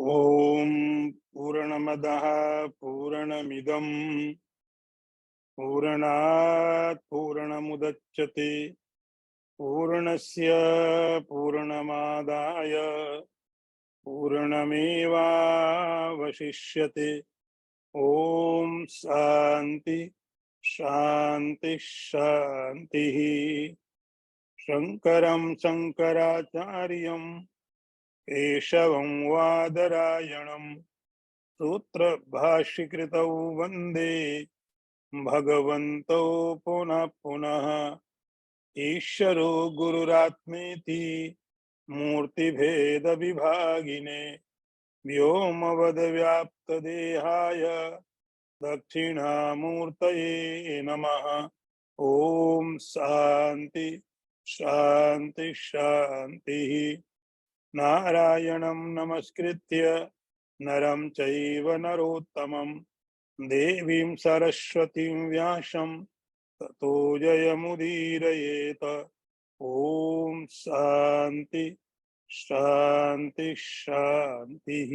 ओम पूर्णमदः पूर्णमिदं पूर्णात् पूर्णमुदच्यते पूर्णस्य पूर्णमादाय पूर्णमेवावशिष्यते। ओम शांति शांति शांतिः। शंकरं शंकराचार्यं केशवं वादरायणं सूत्र भाष्यकृतौ वंदे भगवन्तौ पुनः पुनः। ईश्वरो गुरुरात्मेति मूर्तिभेद विभागिने व्योमवद्व्याप्तदेहाय दक्षिणामूर्तये नमः। ओम शांति शांति शांतिः। नारायणं नमस्कृत्य नरं चैव नरोत्तमं देवीं सरस्वतीं व्यासं ततो जयमुदीरयेत। ओम शांति शांति शांतिः।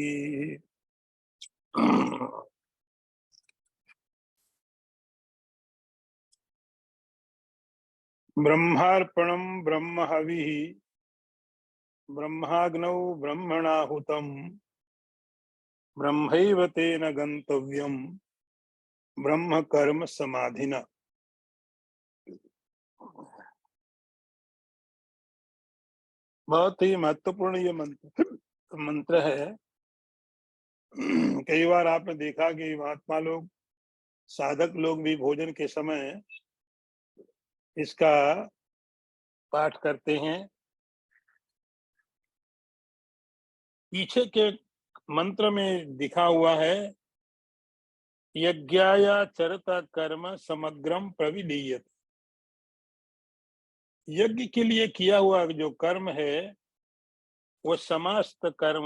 ब्रह्मार्पणं ब्रह्म हविः ब्रह्माग्नौ ब्रह्मणाहुतं ब्रह्मैव तेन गन्तव्यं ब्रह्म कर्म समाधिना। बहुत ही महत्वपूर्ण ये मंत्र है। कई बार आपने देखा कि महात्मा लोग, साधक लोग भी भोजन के समय इसका पाठ करते हैं। पीछे के मंत्र में दिखा हुआ है, यज्ञाया चरता कर्म समग्रम प्रविलीयते। यज्ञ के लिए किया हुआ जो कर्म है वो समस्त कर्म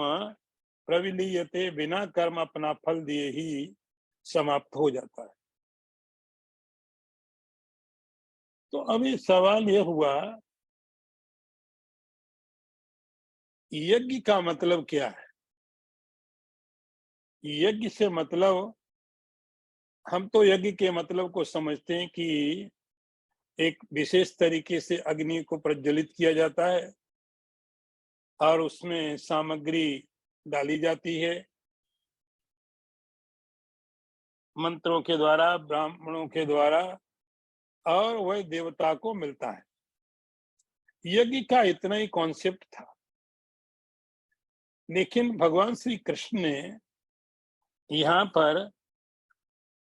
प्रविलीयते, बिना कर्म अपना फल दिए ही समाप्त हो जाता है। तो अभी सवाल यह हुआ, यज्ञ का मतलब क्या है? यज्ञ से मतलब, हम तो यज्ञ के मतलब को समझते हैं कि एक विशेष तरीके से अग्नि को प्रज्वलित किया जाता है और उसमें सामग्री डाली जाती है, मंत्रों के द्वारा, ब्राह्मणों के द्वारा, और वह देवता को मिलता है। यज्ञ का इतना ही कॉन्सेप्ट था। लेकिन भगवान श्री कृष्ण ने यहाँ पर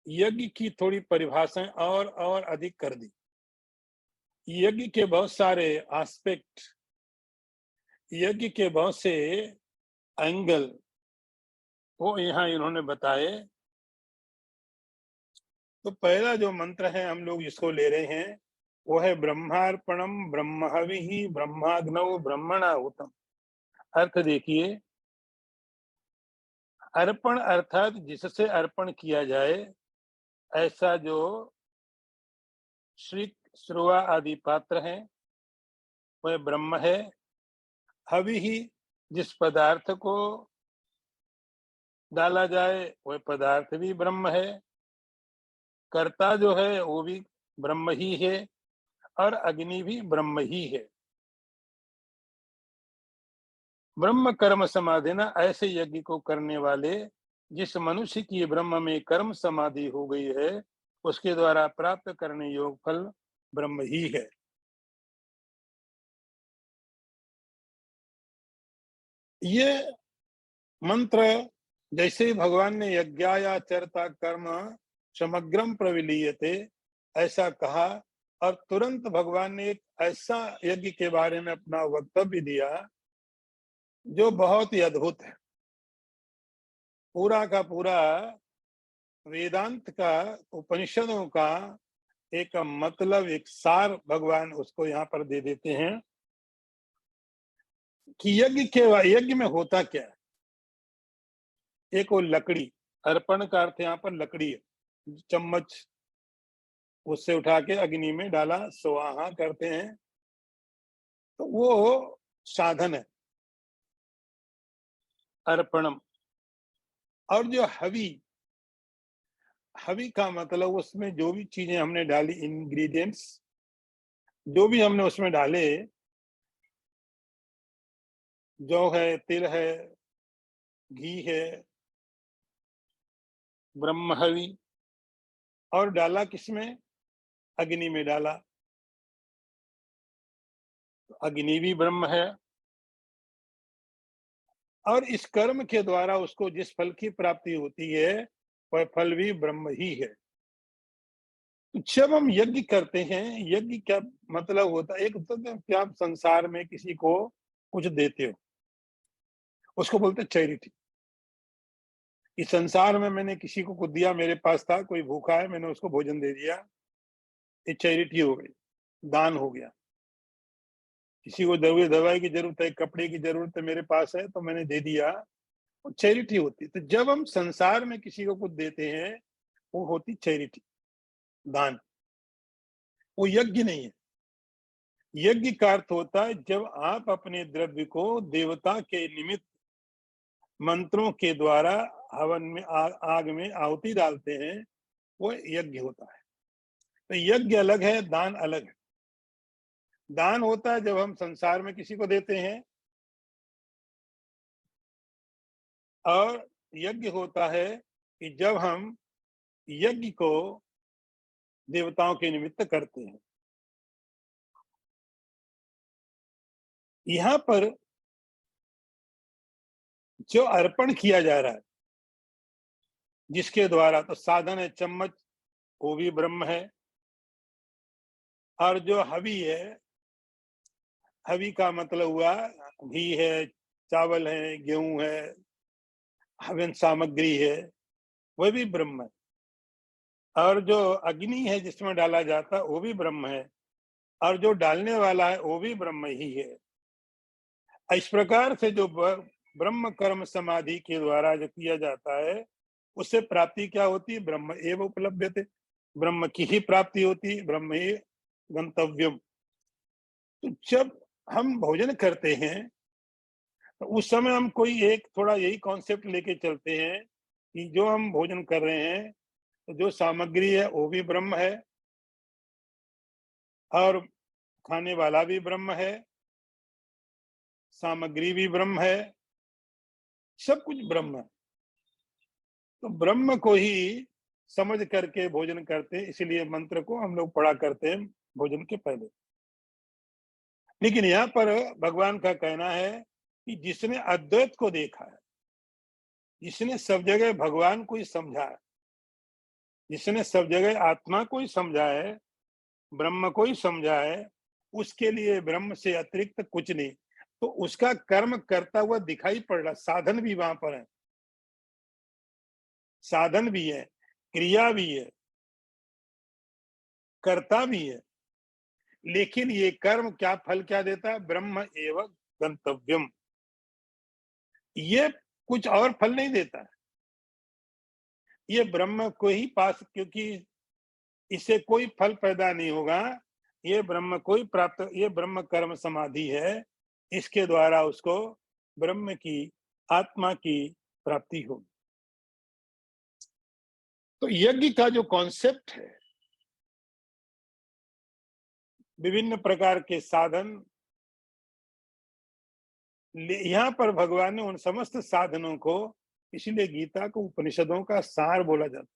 यज्ञ की थोड़ी परिभाषाएं और अधिक कर दी। यज्ञ के बहुत सारे एस्पेक्ट, यज्ञ के बहुत से एंगल वो यहाँ इन्होंने बताए। तो पहला जो मंत्र है हम लोग जिसको ले रहे हैं वो है ब्रह्मार्पणम ब्रह्म हविः ब्रह्माग्नौ ब्रह्मणाहुतम्। अर्थ देखिए, अर्पण अर्थात जिससे अर्पण किया जाए, ऐसा जो श्री श्रुवा आदि पात्र हैं वह ब्रह्म है। हविः जिस पदार्थ को डाला जाए वह पदार्थ भी ब्रह्म है। कर्ता जो है वो भी ब्रह्म ही है और अग्नि भी ब्रह्म ही है। ब्रह्म कर्म समाधि न, ऐसे यज्ञ को करने वाले जिस मनुष्य की ब्रह्म में कर्म समाधि हो गई है उसके द्वारा प्राप्त करने योग्य फल ब्रह्म ही है। ये मंत्र जैसे ही भगवान ने यज्ञायाचरता कर्म समग्रम प्रविलीयते ऐसा कहा, और तुरंत भगवान ने एक ऐसा यज्ञ के बारे में अपना वक्तव्य दिया जो बहुत ही अद्भुत है। पूरा का पूरा वेदांत का, उपनिषदों का एक मतलब, एक सार भगवान उसको यहाँ पर दे देते हैं कि यज्ञ में होता क्या है। एक वो लकड़ी, अर्पण का अर्थ यहाँ पर लकड़ी है, चम्मच उससे उठा के अग्नि में डाला, स्वाहा करते हैं, तो वो साधन है अर्पणम। और जो हवि, हवि का मतलब उसमें जो भी चीजें हमने डाली, इंग्रेडिएंट्स जो भी हमने उसमें डाले, जौ है, तिल है, घी है, ब्रह्म हवि, और डाला किसमें? अग्नि में डाला। तो अग्नि भी ब्रह्म है, और इस कर्म के द्वारा उसको जिस फल की प्राप्ति होती है वह फल भी ब्रह्म ही है। तो जब हम यज्ञ करते हैं, यज्ञ क्या मतलब होता है? एक होता है कि आप संसार में किसी को कुछ देते हो, उसको बोलते हैं चैरिटी। इस संसार में मैंने किसी को कुछ दिया, मेरे पास था, कोई भूखा है, मैंने उसको भोजन दे दिया, ये चैरिटी हो गई, दान हो गया। किसी को दवाई की जरूरत है, कपड़े की जरूरत है, मेरे पास है तो मैंने दे दिया, वो चैरिटी होती है। तो जब हम संसार में किसी को कुछ देते हैं, वो होती चैरिटी, दान। वो यज्ञ नहीं है। यज्ञ का अर्थ होता है जब आप अपने द्रव्य को देवता के निमित्त मंत्रों के द्वारा हवन में आग में आहुति डालते हैं, वो यज्ञ होता है। तो यज्ञ अलग है, दान अलग है। दान होता है जब हम संसार में किसी को देते हैं, और यज्ञ होता है कि जब हम यज्ञ को देवताओं के निमित्त करते हैं। यहाँ पर जो अर्पण किया जा रहा है, जिसके द्वारा, तो साधन है चम्मच, वो भी ब्रह्म है। और जो हवि है, हवि का मतलब हुआ घी है, चावल है, गेहूं है, हवन सामग्री है, वह भी ब्रह्म है। और जो अग्नि है जिसमें डाला जाता है, वो भी ब्रह्म है। और जो डालने वाला है, वो भी ब्रह्म ही है। इस प्रकार से जो ब्रह्म कर्म समाधि के द्वारा जो किया जाता है, उससे प्राप्ति क्या होती है? ब्रह्म एव उपलब्ध्यते, ब्रह्म की ही प्राप्ति होती है, ब्रह्म ही गंतव्यम। तो जब हम भोजन करते हैं, तो उस समय हम कोई एक थोड़ा यही कॉन्सेप्ट लेके चलते हैं कि जो हम भोजन कर रहे हैं, तो जो सामग्री है वो भी ब्रह्म है, और खाने वाला भी ब्रह्म है, सामग्री भी ब्रह्म है, सब कुछ ब्रह्म है। तो ब्रह्म को ही समझ करके भोजन करते हैं, इसीलिए मंत्र को हम लोग पढ़ा करते हैं भोजन के पहले। लेकिन यहाँ पर भगवान का कहना है कि जिसने अद्वैत को देखा है, जिसने सब जगह भगवान को ही समझा है, जिसने सब जगह आत्मा को ही समझा है, ब्रह्म को ही समझा है, उसके लिए ब्रह्म से अतिरिक्त कुछ नहीं। तो उसका कर्म करता हुआ दिखाई पड़ रहा, साधन भी वहां पर है, साधन भी है, क्रिया भी है, कर्ता भी है। लेकिन ये कर्म क्या फल क्या देता है? ब्रह्म एवं गंतव्यम। ये कुछ और फल नहीं देता है, ये ब्रह्म को ही पास, क्योंकि इससे कोई फल पैदा नहीं होगा। ये ब्रह्म को ही प्राप्त, ये ब्रह्म कर्म समाधि है, इसके द्वारा उसको ब्रह्म की, आत्मा की प्राप्ति होगी। तो यज्ञ का जो कॉन्सेप्ट है, विभिन्न प्रकार के साधन, यहाँ पर भगवान ने उन समस्त साधनों को, इसीलिए गीता को उपनिषदों का सार बोला जाता है।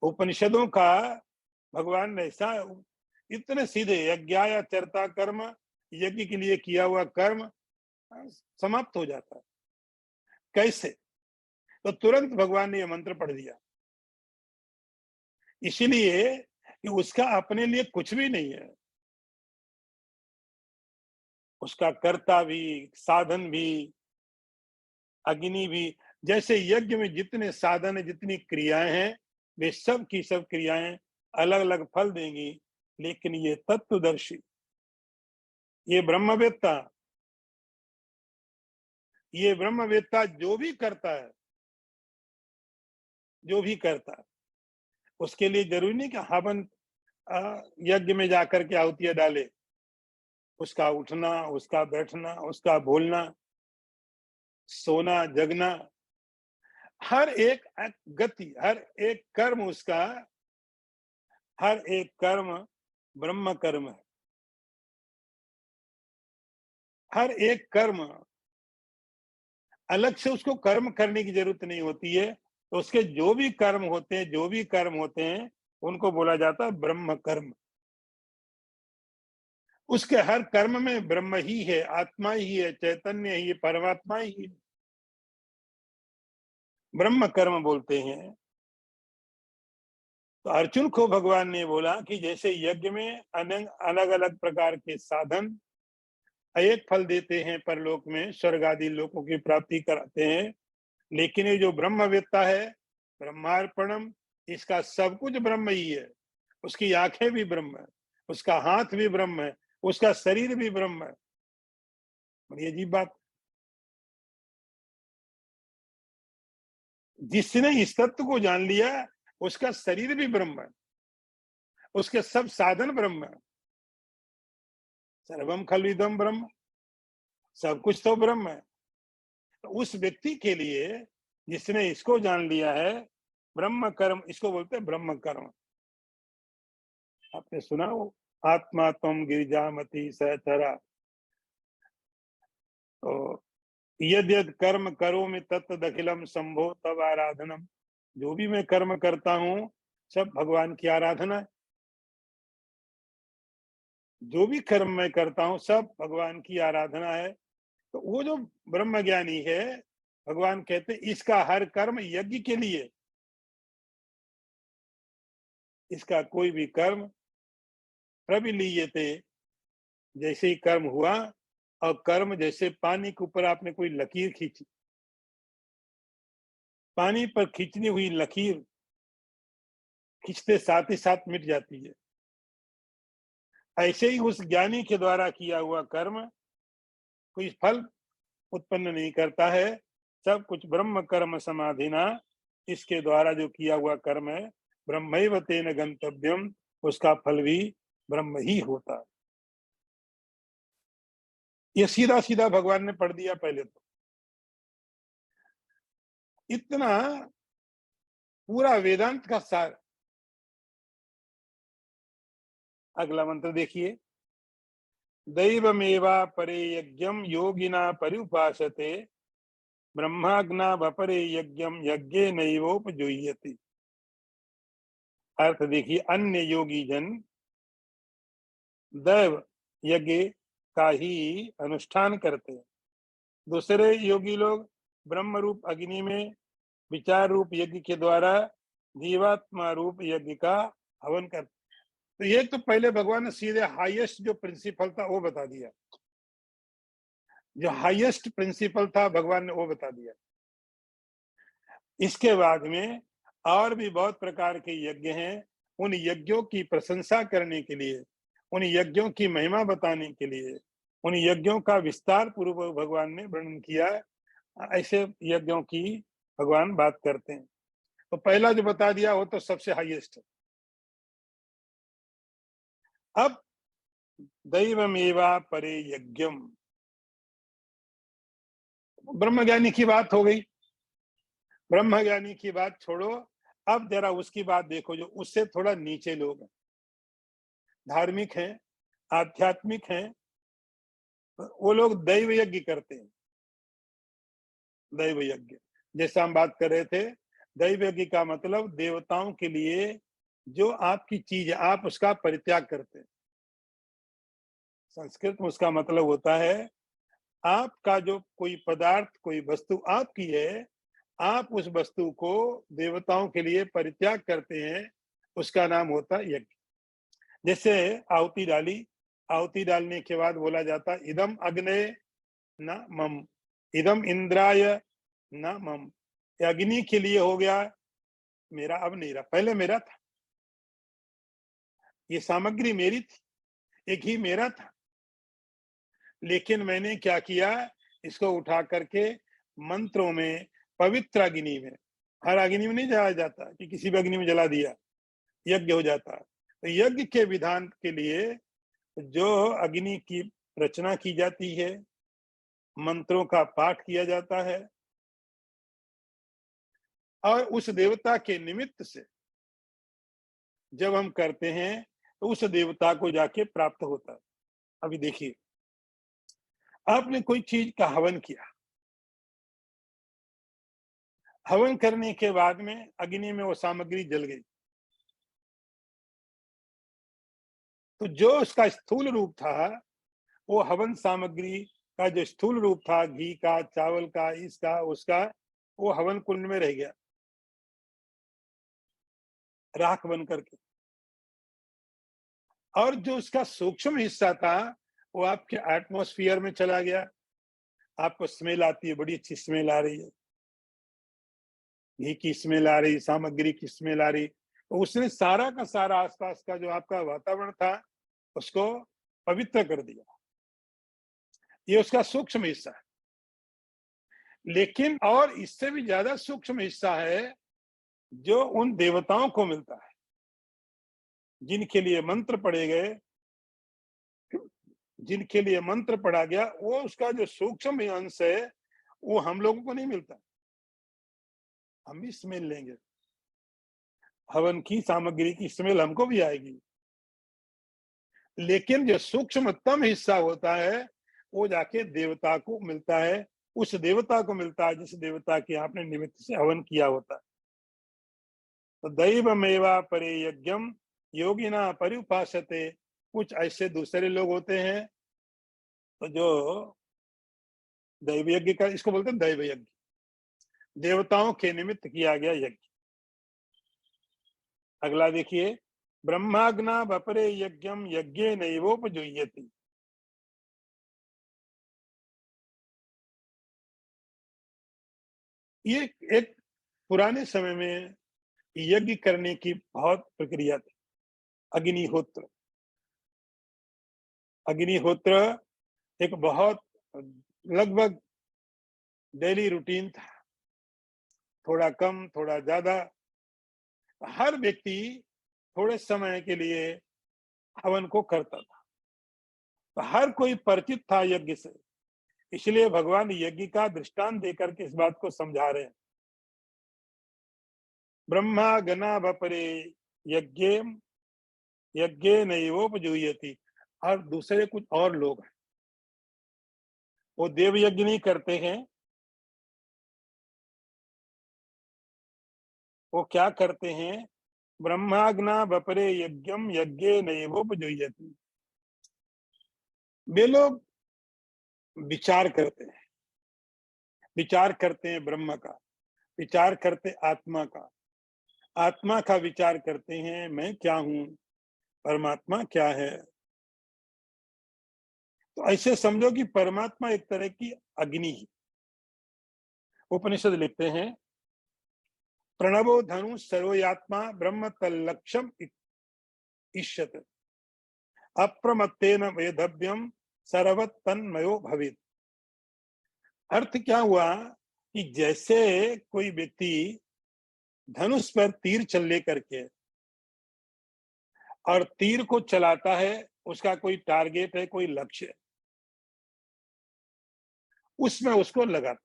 उपनिषदों का भगवान ने ऐसा, इतने सीधे, यज्ञाया चरता कर्म, यज्ञ के लिए किया हुआ कर्म समाप्त हो जाता है। कैसे? तो तुरंत भगवान ने यह मंत्र पढ़ दिया, इसीलिए कि उसका अपने लिए कुछ भी नहीं है। उसका कर्ता भी, साधन भी, अग्नि भी। जैसे यज्ञ में जितने साधन है, जितनी क्रियाएं हैं, वे सब की सब क्रियाएं अलग अलग फल देंगी। लेकिन ये तत्वदर्शी, ये ब्रह्मवेत्ता, ये ब्रह्मवेत्ता जो भी करता है, जो भी करता है, उसके लिए जरूरी नहीं कि हवन यज्ञ में जाकर के आहुतियां डाले। उसका उठना, उसका बैठना, उसका बोलना, सोना, जगना, हर एक गति, हर एक कर्म उसका, हर एक कर्म ब्रह्म कर्म है। हर एक कर्म, अलग से उसको कर्म करने की जरूरत नहीं होती है। तो उसके जो भी कर्म होते हैं, जो भी कर्म होते हैं, उनको बोला जाता है ब्रह्म कर्म। उसके हर कर्म में ब्रह्म ही है, आत्मा ही है, चैतन्य ही है, परमात्मा ही है। ब्रह्म कर्म बोलते हैं। तो अर्जुन को भगवान ने बोला कि जैसे यज्ञ में अलग अलग प्रकार के साधन एक फल देते हैं, परलोक में स्वर्ग आदि लोकों की प्राप्ति कराते हैं, लेकिन ये जो ब्रह्मवेत्ता है, ब्रह्मार्पणम, इसका सब कुछ ब्रह्म ही है। उसकी आंखें भी ब्रह्म है, उसका हाथ भी ब्रह्म है, उसका शरीर भी ब्रह्म है। बड़ी अजीब बात। जिसने इस तत्व को जान लिया, उसका शरीर भी ब्रह्म है, उसके सब साधन ब्रह्म है। सर्वम खलविदम ब्रह्म, सब कुछ तो ब्रह्म है। तो उस व्यक्ति के लिए, जिसने इसको जान लिया है, ब्रह्म कर्म, इसको बोलते हैं ब्रह्म कर्म। आपने सुना हो, आत्मा त्वं गिरिजामति सहचरा। तो यद यद कर्म करोमि तत्त दखिलम शंभो तब आराधनम। जो भी मैं कर्म करता हूँ, सब भगवान की आराधना है। जो भी कर्म मैं करता हूँ, सब भगवान की आराधना है। तो वो जो ब्रह्म ज्ञानी है, भगवान कहते हैं इसका हर कर्म यज्ञ के लिए। इसका कोई भी कर्म प्रविलीयते, जैसे ही कर्म हुआ, और कर्म जैसे पानी के ऊपर आपने कोई लकीर खींची, पानी पर खींचनी हुई लकीर खींचते साथ ही साथ मिट जाती है। ऐसे ही उस ज्ञानी के द्वारा किया हुआ कर्म कोई फल उत्पन्न नहीं करता है। सब कुछ ब्रह्म कर्म समाधिना, इसके द्वारा जो किया हुआ कर्म है, ब्रह्मैव तेन गंतव्यम, उसका फल भी ब्रह्म ही होता है। ये सीधा सीधा भगवान ने पढ़ दिया पहले तो। इतना पूरा वेदांत का सार। अगला मंत्र देखिए, दैवमेवा परे यज्ञम योगिना परिउपासते, ब्रह्माज्ञा वपरे यज्ञम यज्ञे नैवोपजुह्यति। अर्थ देखिए, अन्य योगी जन दैव यज्ञ का ही अनुष्ठान करते हैं। दूसरे योगी लोग ब्रह्म रूप अग्नि में विचार रूप यज्ञ के द्वारा जीवात्मा रूप यज्ञ का हवन करते। तो ये तो पहले भगवान ने सीधे हाईएस्ट जो प्रिंसिपल था वो बता दिया। जो हाईएस्ट प्रिंसिपल था भगवान ने वो बता दिया। इसके बाद में और भी बहुत प्रकार के यज्ञ हैं। उन यज्ञों की प्रशंसा करने के लिए, उन यज्ञों की महिमा बताने के लिए, उन यज्ञों का विस्तार पूर्वक भगवान ने वर्णन किया। ऐसे यज्ञों की भगवान बात करते हैं। तो पहला जो बता दिया वो तो सबसे हाईएस्ट है। अब दैवमेवा परे यज्ञम, ब्रह्मज्ञानी की बात हो गई। ब्रह्मज्ञानी की बात छोड़ो, अब जरा उसकी बात देखो जो उससे थोड़ा नीचे लोग हैं, धार्मिक हैं, आध्यात्मिक हैं। वो लोग दैव यज्ञ करते हैं। दैव यज्ञ, जैसा हम बात कर रहे थे, दैव यज्ञ का मतलब देवताओं के लिए जो आपकी चीज है, आप उसका परित्याग करते हैं। संस्कृत में उसका मतलब होता है, आपका जो कोई पदार्थ, कोई वस्तु आपकी है, आप उस वस्तु को देवताओं के लिए परित्याग करते हैं, उसका नाम होता है यज्ञ। जैसे आहुति डाली, आहुति डालने के बाद बोला जाता इदम अग्ने न मम, इदम इंद्राय न मम। ये अग्नि के लिए हो गया मेरा, अब नहीं रहा, पहले मेरा था। ये सामग्री मेरी थी, एक ही मेरा था, लेकिन मैंने क्या किया, इसको उठा करके मंत्रों में, पवित्र अग्नि में, हर अग्नि में नहीं जलाया जाता कि किसी भी अग्नि में जला दिया यज्ञ हो जाता है। तो यज्ञ के विधान के लिए जो अग्नि की रचना की जाती है, मंत्रों का पाठ किया जाता है, और उस देवता के निमित्त से जब हम करते हैं तो उस देवता को जाके प्राप्त होता है। अभी देखिए, आपने कोई चीज का हवन किया, हवन करने के बाद में अग्नि में वो सामग्री जल गई, तो जो उसका स्थूल रूप था, वो हवन सामग्री का जो स्थूल रूप था, घी का, चावल का, इसका उसका, वो हवन कुंड में रह गया राख बन करके। और जो उसका सूक्ष्म हिस्सा था वो आपके एटमॉस्फेयर में चला गया। आपको स्मेल आती है, बड़ी अच्छी स्मेल आ रही है, घी की स्मेल आ रही, सामग्री की स्मेल आ रही, तो उसने सारा का सारा आसपास का जो आपका वातावरण था उसको पवित्र कर दिया। ये उसका सूक्ष्म हिस्सा है। लेकिन और इससे भी ज्यादा सूक्ष्म हिस्सा है जो उन देवताओं को मिलता है जिनके लिए मंत्र पढ़े गए, जिनके लिए मंत्र पढ़ा गया, वो उसका जो सूक्ष्म अंश है वो हम लोगों को नहीं मिलता। हम भी स्मेल लेंगे, हवन की सामग्री की स्मेल हमको भी आएगी, लेकिन जो सूक्ष्मतम हिस्सा होता है वो जाके देवता को मिलता है, उस देवता को मिलता है जिस देवता के आपने निमित्त से हवन किया होता है। तो दैवमेवा परे यज्ञम योगिना परिउपासते। कुछ ऐसे दूसरे लोग होते हैं तो जो दैव यज्ञ का, इसको बोलते हैं दैव यज्ञ, देवताओं के निमित्त किया गया यज्ञ। अगला देखिए, ब्रह्माग्ना बपरे यज्ञम यज्ञे नैवोपजुह्यति। ये एक पुराने समय में यज्ञ करने की बहुत प्रक्रिया थी। अग्निहोत्र, अग्निहोत्र एक बहुत लगभग डेली रूटीन था, थोड़ा कम थोड़ा ज्यादा, हर व्यक्ति थोड़े समय के लिए हवन को करता था, तो हर कोई परिचित था यज्ञ से। इसलिए भगवान यज्ञ का दृष्टांत देकर के इस बात को समझा रहे हैं। ब्रह्मा गना बपरे यज्ञ यज्ञे नैवोपजुह्यति। और दूसरे कुछ और लोग हैं, वो देव यज्ञ नहीं करते हैं, वो क्या करते हैं, ब्रह्माग्ना बपरे यज्ञम यज्ञे नैवोपजुह्यति। वे लोग विचार करते हैं, विचार करते हैं ब्रह्म का, विचार करते आत्मा का, आत्मा का विचार करते हैं मैं क्या हूं, परमात्मा क्या है। तो ऐसे समझो कि परमात्मा एक तरह की अग्नि है। उपनिषद लिखते हैं, प्रणवो धनु सर्वयात्मा ब्रह्म तल्लक्षम इष्यत अप्रमत्तेन वेदव्यम सर्वत तन्मयो भवेत्। अर्थ क्या हुआ कि जैसे कोई व्यक्ति धनुष पर तीर चल करके और तीर को चलाता है, उसका कोई टारगेट है, कोई लक्ष्य है, उसमें उसको लगाता।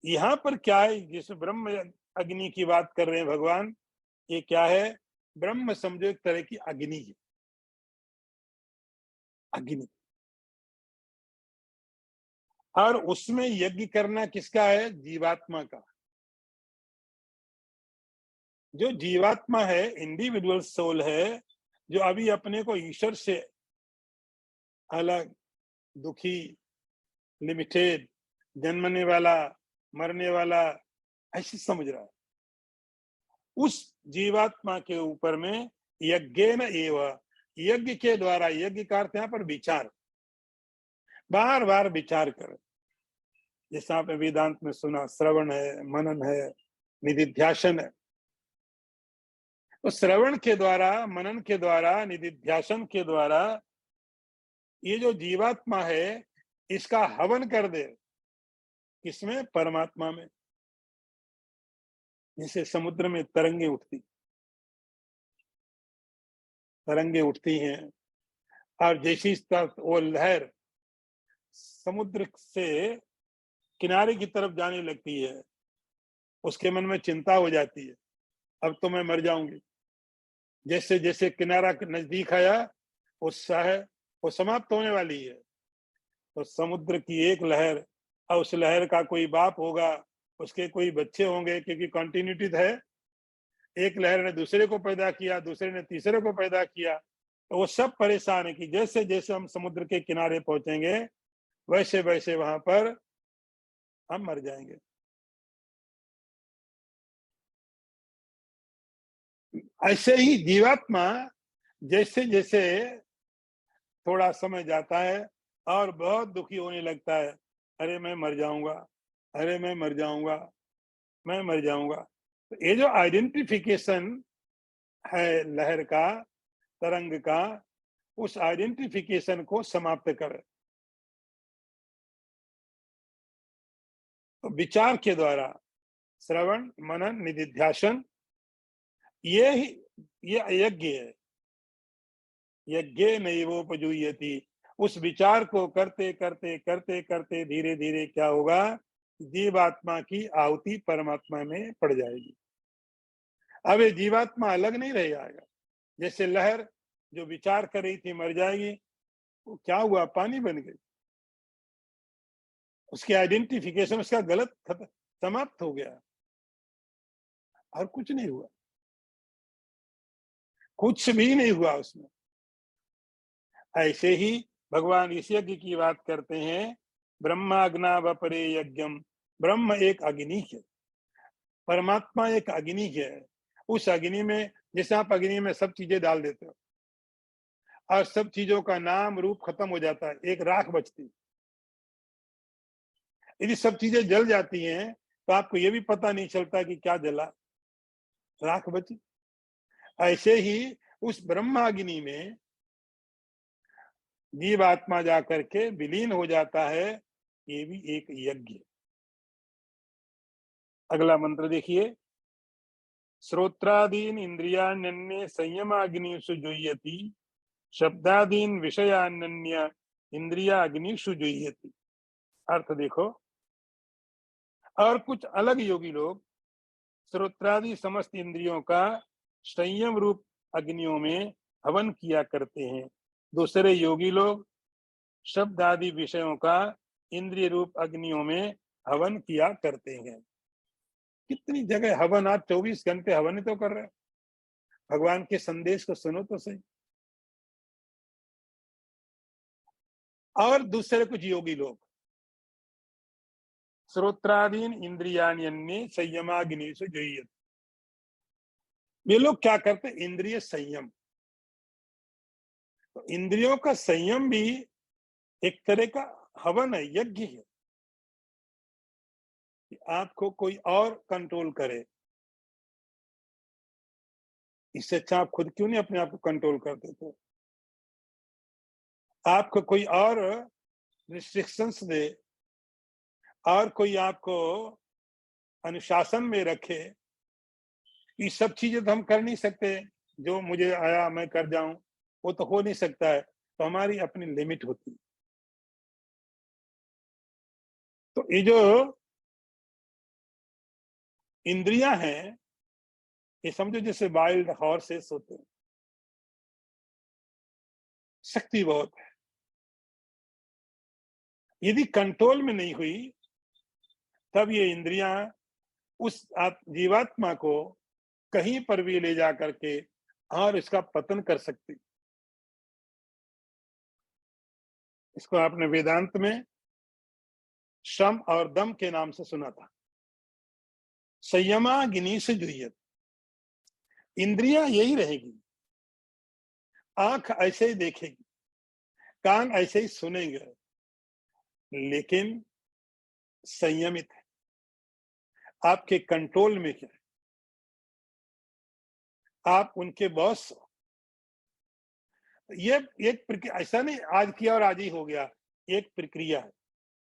यहां पर क्या है, जिस ब्रह्म अग्नि की बात कर रहे हैं भगवान, ये क्या है, ब्रह्म समझो एक तरह की अग्नि है, अग्नि। और उसमें यज्ञ करना किसका है, जीवात्मा का। जो जीवात्मा है, इंडिविजुअल सोल है, जो अभी अपने को ईश्वर से अलग, दुखी, लिमिटेड, जन्मने वाला, मरने वाला, ऐसे समझ रहा है, उस जीवात्मा के ऊपर में यज्ञेन एव, यज्ञ के द्वारा, यज्ञ का अर्थ यहाँ पर विचार, बार बार विचार कर। जैसा आपने वेदांत में सुना, श्रवण है, मनन है, निधिध्यासन है। तो श्रवण के द्वारा, मनन के द्वारा, निधिध्यासन के द्वारा ये जो जीवात्मा है इसका हवन कर दे, किसमें, परमात्मा में। जैसे समुद्र में तरंगे उठती, तरंगे उठती हैं, और जैसी वो लहर समुद्र से किनारे की तरफ जाने लगती है, उसके मन में चिंता हो जाती है, अब तो मैं मर जाऊंगी। जैसे जैसे किनारा नजदीक आया, उत्साह वो समाप्त होने वाली है। तो समुद्र की एक लहर और उस लहर का कोई बाप होगा, उसके कोई बच्चे होंगे, क्योंकि कंटिन्यूटी है। एक लहर ने दूसरे को पैदा किया, दूसरे ने तीसरे को पैदा किया, तो वो सब परेशान है कि जैसे जैसे हम समुद्र के किनारे पहुंचेंगे वैसे वैसे वहां पर हम मर जाएंगे। ऐसे ही जीवात्मा जैसे जैसे थोड़ा समय जाता है और बहुत दुखी होने लगता है, अरे मैं मर जाऊंगा, अरे मैं मर जाऊंगा, मैं मर जाऊंगा। तो ये जो आइडेंटिफिकेशन है लहर का, तरंग का, उस आइडेंटिफिकेशन को समाप्त करे। तो विचार के द्वारा श्रवण मनन निधिध्यासन, ये ही ये यज्ञ है। यज्ञ नैवोपजुह्यति। उस विचार को करते करते करते करते धीरे धीरे क्या होगा, जीवात्मा की आहुति परमात्मा में पड़ जाएगी। अब ये जीवात्मा अलग नहीं रह जाएगा। जैसे लहर जो विचार कर रही थी मर जाएगी, वो क्या हुआ, पानी बन गई। उसकी आइडेंटिफिकेशन उसका गलत समाप्त हो गया, और कुछ नहीं हुआ, कुछ भी नहीं हुआ उसमें। ऐसे ही भगवान इस यज्ञ की बात करते हैं, ब्रह्माग्ना वपरे यज्ञम। ब्रह्म एक अग्नि है, परमात्मा एक अग्नि है। उस अग्नि में, जैसे आप अग्नि में सब चीजें डाल देते हो और सब चीजों का नाम रूप खत्म हो जाता है, एक राख बचती। यदि सब चीजें जल जाती हैं तो आपको ये भी पता नहीं चलता कि क्या जला, राख बची। ऐसे ही उस ब्रह्माग्नि में जीवात्मा जाकर के विलीन हो जाता है, ये भी एक यज्ञ। अगला मंत्र देखिए, श्रोत्रादीन इंद्रियाण्यन्ये संयमाग्निषु जुह्यति, शब्दादीन विषयान्य इंद्रियाग्निषु जुह्यति। अर्थ देखो, और कुछ अलग योगी लोग श्रोत्रादि समस्त इंद्रियों का संयम रूप अग्नियों में हवन किया करते हैं। दूसरे योगी लोग शब्द आदि विषयों का इंद्रिय रूप अग्नियों में हवन किया करते हैं। कितनी जगह हवन, आप 24 घंटे हवन ही तो कर रहे हो। भगवान के संदेश को सुनो तो सही। और दूसरे कुछ योगी लोग श्रोत्रादीन इंद्रियाण्यन्ये संयमाग्निषु जुह्यति। ये लोग क्या करते, इंद्रिय संयम। तो इंद्रियों का संयम भी एक तरह का हवन है, यज्ञ है। आपको कोई और कंट्रोल करे, इससे अच्छा आप खुद क्यों नहीं अपने आप को कंट्रोल कर देते। आपको कोई और रिस्ट्रिक्शंस दे, और कोई आपको अनुशासन में रखे। ये सब चीजें तो हम कर नहीं सकते, जो मुझे आया मैं कर जाऊं, वो तो हो नहीं सकता है। तो हमारी अपनी लिमिट होती है। तो ये जो इंद्रियां हैं, ये समझो जैसे वाइल्ड हॉर्सेस होते हैं, शक्ति बहुत है। यदि कंट्रोल में नहीं हुई, तब ये इंद्रियां उस जीवात्मा को कहीं पर भी ले जा करके और इसका पतन कर सकती। इसको आपने वेदांत में शम और दम के नाम से सुना था। संयमाग्नि से जुह्यति, इंद्रियां यही रहेगी, आंख ऐसे ही देखेगी, कान ऐसे ही सुनेंगे, लेकिन संयमित है, आपके कंट्रोल में क्या है, आप उनके बॉस। ये एक प्रक्रिया, ऐसा नहीं आज किया और आज ही हो गया, एक प्रक्रिया है।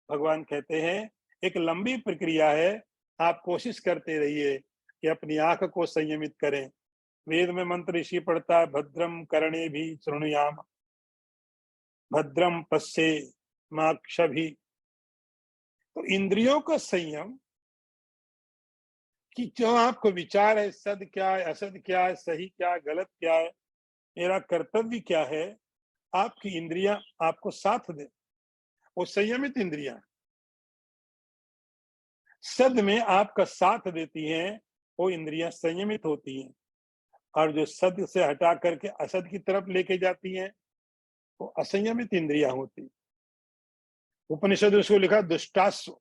भगवान कहते हैं एक लंबी प्रक्रिया है, आप कोशिश करते रहिए कि अपनी आंख को संयमित करें। वेद में मंत्र ऋषि पढ़ता है, भद्रम कर्णे भी शृणुयाम, भद्रम पश्ये माक्षभी। तो इंद्रियों का संयम कि जो आपको विचार है, सद क्या है, असद क्या है, सही क्या है, गलत क्या है, मेरा कर्तव्य क्या है, आपकी इंद्रियां आपको साथ दे। वो संयमित इंद्रियां सद में आपका साथ देती हैं, वो इंद्रियां संयमित होती हैं। और जो सद से हटा करके असद की तरफ लेके जाती हैं, वो असंयमित इंद्रियां होती। उपनिषद उसको लिखा दुष्टाश्व।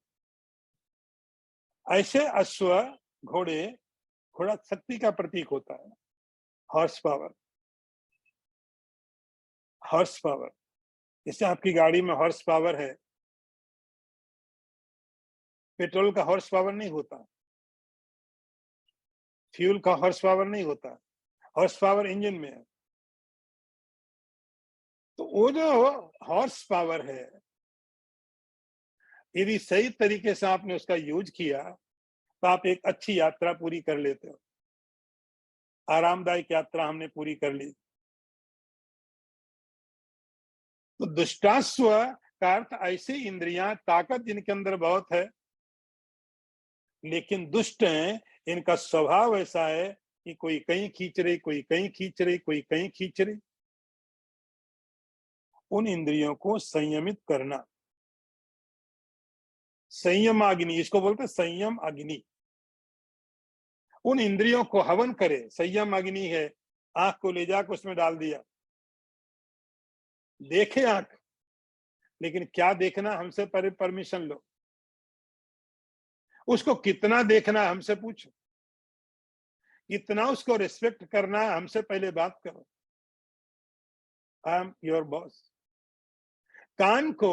ऐसे अश्व, घोड़े, घोड़ा शक्ति का प्रतीक होता है, हॉर्स पावर। हॉर्स पावर, जैसे आपकी गाड़ी में हॉर्स पावर है, पेट्रोल का हॉर्स पावर नहीं होता, फ्यूल का हॉर्स पावर नहीं होता, हॉर्स पावर इंजन में है। तो वो जो हॉर्स पावर है, यदि सही तरीके से आपने उसका यूज किया तो आप एक अच्छी यात्रा पूरी कर लेते हो। आरामदायक यात्रा हमने पूरी कर ली। तो दुष्टाश्व का अर्थ ऐसी इंद्रियां, ताकत जिनके अंदर बहुत है लेकिन दुष्ट हैं, इनका स्वभाव ऐसा है कि कोई कहीं खींच रही, कोई कहीं खींच रही, कोई कहीं खींच रही। उन इंद्रियों को संयमित करना, संयम अग्नि, इसको बोलते हैं संयम अग्नि। उन इंद्रियों को हवन करे, संयम अग्नि है। आंख को ले जाकर उसमें डाल दिया, देखे आंख, लेकिन क्या देखना हमसे परमिशन लो। उसको कितना देखना हमसे पूछो, कितना उसको रिस्पेक्ट करना हमसे पहले बात करो। I am your boss. कान को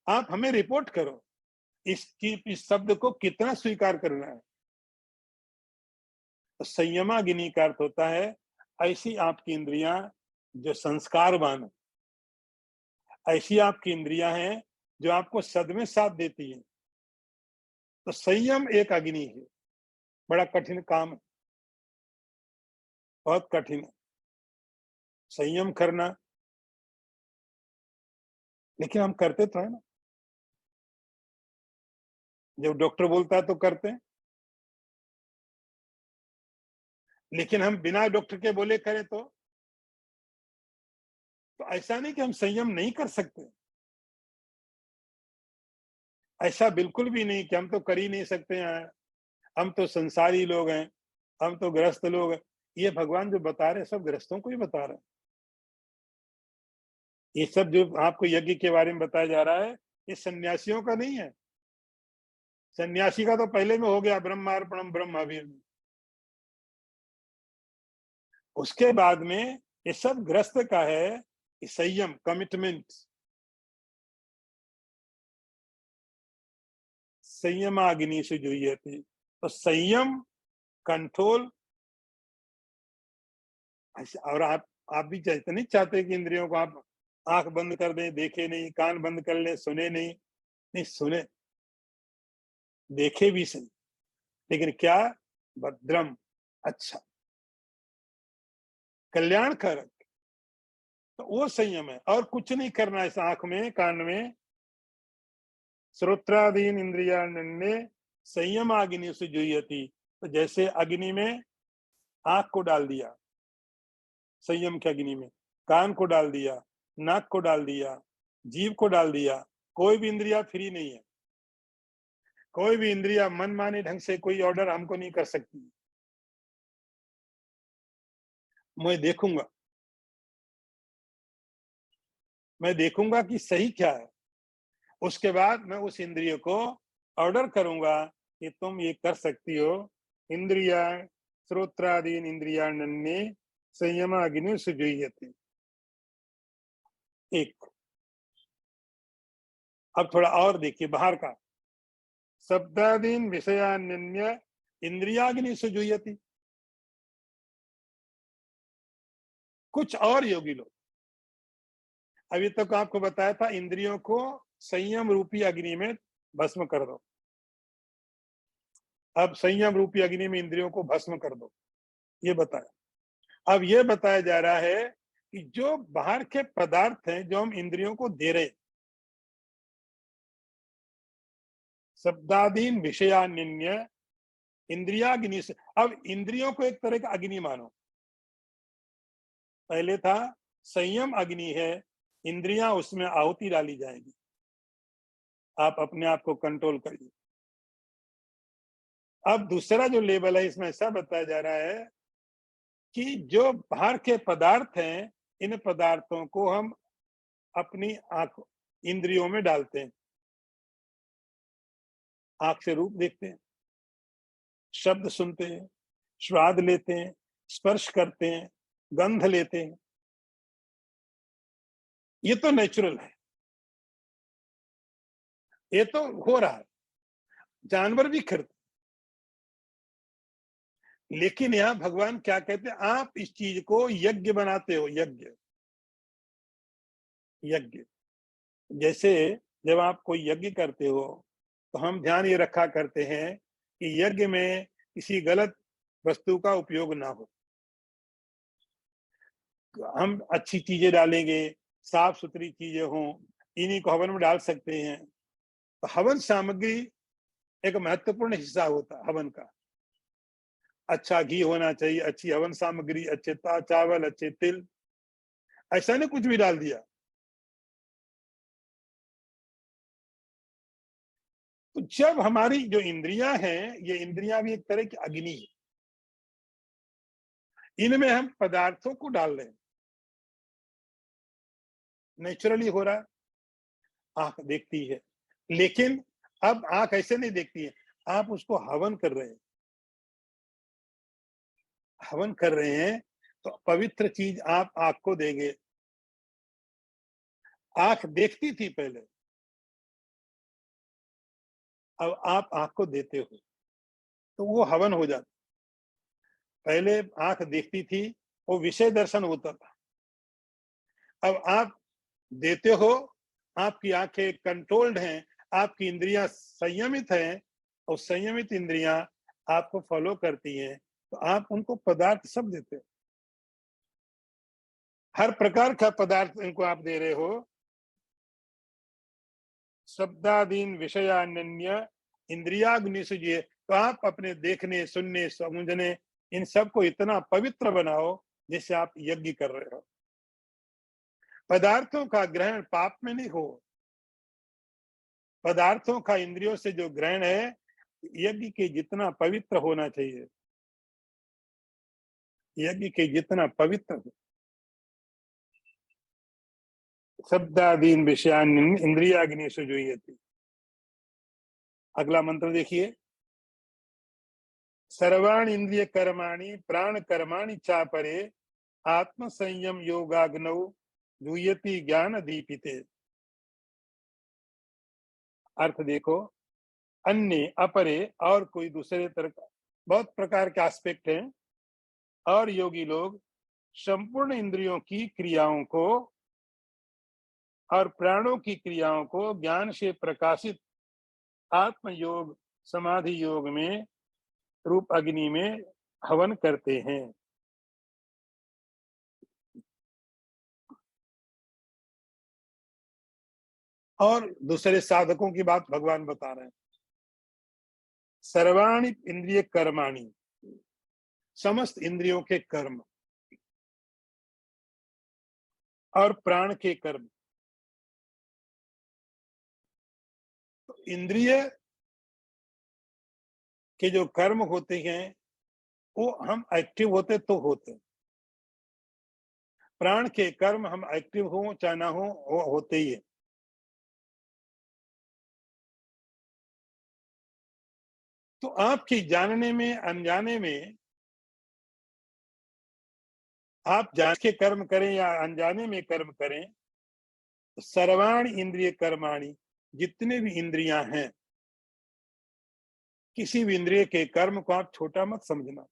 आप हमें रिपोर्ट करो, इस शब्द को कितना स्वीकार करना है। तो संयमाग्नि का अर्थ होता है ऐसी आपकी इंद्रियां जो संस्कारवान, ऐसी आपकी इंद्रियां हैं जो आपको सद में साथ देती हैं। तो संयम एक अग्नि है, बड़ा कठिन काम है, बहुत कठिन है संयम करना, लेकिन हम करते तो है ना। जब डॉक्टर बोलता है तो करते हैं, लेकिन हम बिना डॉक्टर के बोले करें तो ऐसा नहीं कि हम संयम नहीं कर सकते। ऐसा बिल्कुल भी नहीं कि हम तो कर ही नहीं सकते हैं, हम तो संसारी लोग हैं, हम तो ग्रस्त लोग हैं। ये भगवान जो बता रहे हैं सब ग्रस्तों को ही बता रहे हैं। ये सब जो आपको यज्ञ के बारे में बताया जा रहा है, ये सन्यासियों का नहीं है। सन्यासी का तो पहले में हो गया, ब्रह्मार्पणम ब्रह्मावीर में। उसके बाद में ये सब ग्रस्त का है, संयम, कमिटमेंट। संयमाग्नि से जो ये थी, तो संयम, कंट्रोल। और आप भी चाहते नहीं, चाहते कि इंद्रियों को आप आंख बंद कर दें, देखे नहीं, कान बंद कर ले, सुने नहीं। नहीं सुने, देखे भी सही, लेकिन क्या, भद्रम, अच्छा, कल्याणकारक। तो वो संयम है, और कुछ नहीं करना इस आंख में, कान में। श्रोत्रादीन इंद्रियाण्य संयम अग्नि से जुह्यति। तो जैसे अग्नि में आंख को डाल दिया, संयम की अग्नि में कान को डाल दिया, नाक को डाल दिया, जीभ को डाल दिया। कोई भी इंद्रिया फ्री नहीं है, कोई भी इंद्रिया मनमाने ढंग से कोई ऑर्डर हमको नहीं कर सकती। मैं देखूंगा, मैं देखूंगा कि सही क्या है, उसके बाद मैं उस इंद्रिय को ऑर्डर करूंगा कि तुम ये कर सकती हो। इंद्रिया श्रोत्रादीन इंद्रियाण्य संयम अग्नि से जुह्यति। एक, अब थोड़ा और देखिए बाहर का, शब्दादीन विषयान्य इंद्रियाग्नि से जुह्यति। कुछ और योगी लोग, अभी तक आपको बताया था इंद्रियों को संयम रूपी अग्नि में भस्म कर दो। अब संयम रूपी अग्नि में इंद्रियों को भस्म कर दो, ये बताया। अब ये बताया जा रहा है कि जो बाहर के पदार्थ हैं जो हम इंद्रियों को दे रहे, शब्दादीन विषयान्य इंद्रियाग्नि से। अब इंद्रियों को एक तरह का अग्नि मानो। पहले था संयम अग्नि है, इंद्रियां उसमें आहुति डाली जाएगी, आप अपने आप को कंट्रोल करिए। अब दूसरा जो लेवल है, इसमें ऐसा बताया जा रहा है कि जो बाहर के पदार्थ हैं, इन पदार्थों को हम अपनी आंख इंद्रियों में डालते हैं। आंख से रूप देखते हैं, शब्द सुनते हैं, स्वाद लेते हैं, स्पर्श करते हैं, गंध लेते हैं। ये तो नेचुरल है, ये तो हो रहा है, जानवर भी करते। लेकिन यहां भगवान क्या कहते हैं, आप इस चीज को यज्ञ बनाते हो। यज्ञ यज्ञ जैसे जब आप कोई यज्ञ करते हो तो हम ध्यान ये रखा करते हैं कि यज्ञ में किसी गलत वस्तु का उपयोग ना हो। हम अच्छी चीजें डालेंगे, साफ सुथरी चीजें हों, इन्हीं को हवन में डाल सकते हैं। तो हवन सामग्री एक महत्वपूर्ण हिस्सा होता है हवन का। अच्छा घी होना चाहिए, अच्छी हवन सामग्री, अच्छे चावल, अच्छे तिल, ऐसा नहीं कुछ भी डाल दिया। तो जब हमारी जो इंद्रियां हैं, ये इंद्रियां भी एक तरह की अग्नि है, इनमें हम पदार्थों को डाल रहे हैं, नेचुरली हो रहा है। आंख देखती है, लेकिन अब आंख ऐसे नहीं देखती है, आप उसको हवन कर रहे हैं। हवन कर रहे हैं तो पवित्र चीज आप आंख को देंगे। आंख देखती थी पहले, अब आप आंख को देते हो तो वो हवन हो जाता। पहले आंख देखती थी, वो विषय दर्शन होता था। अब आप देते हो, आपकी आंखें कंट्रोल्ड हैं, आपकी इंद्रियां संयमित हैं, और संयमित इंद्रियां आपको फॉलो करती हैं, तो आप उनको पदार्थ सब देते हो। हर प्रकार का पदार्थ इनको आप दे रहे हो। शब्दादीन विषयान्य इंद्रियाग्नि सुजिए, तो आप अपने देखने, सुनने, समझने, इन सब को इतना पवित्र बनाओ जैसे आप यज्ञ कर रहे हो। पदार्थों का ग्रहण पाप में नहीं हो। पदार्थों का इंद्रियों से जो ग्रहण है, यज्ञ के जितना पवित्र होना चाहिए, यज्ञ के जितना पवित्र हो। शब्दादीन विषयान इंद्रियाग्नि सुजुयति। अगला मंत्र देखिए, सर्वाण इंद्रिय कर्माणि प्राण कर्माणि चापरे आत्म संयम योगाग्नौ जुयति ज्ञान दीपिते। अर्थ देखो, अन्य अपरे और कोई दूसरे तरह का, बहुत प्रकार के एस्पेक्ट हैं। और योगी लोग संपूर्ण इंद्रियों की क्रियाओं को और प्राणों की क्रियाओं को ज्ञान से प्रकाशित आत्म योग समाधि योग में रूप अग्नि में हवन करते हैं। और दूसरे साधकों की बात भगवान बता रहे हैं। सर्वाणि इंद्रिय कर्माणि, समस्त इंद्रियों के कर्म और प्राण के कर्म। तो इंद्रिय के जो कर्म होते हैं वो हम एक्टिव होते तो होते, प्राण के कर्म हम एक्टिव हो चाहे ना हो वो होते ही है। तो आपकी जानने में अनजाने में, आप जान के कर्म करें या अनजाने में कर्म करें, तो सर्वाण इंद्रिय कर्माणि, जितने भी इंद्रियां हैं, किसी भी इंद्रिय के कर्म को आप छोटा मत समझना।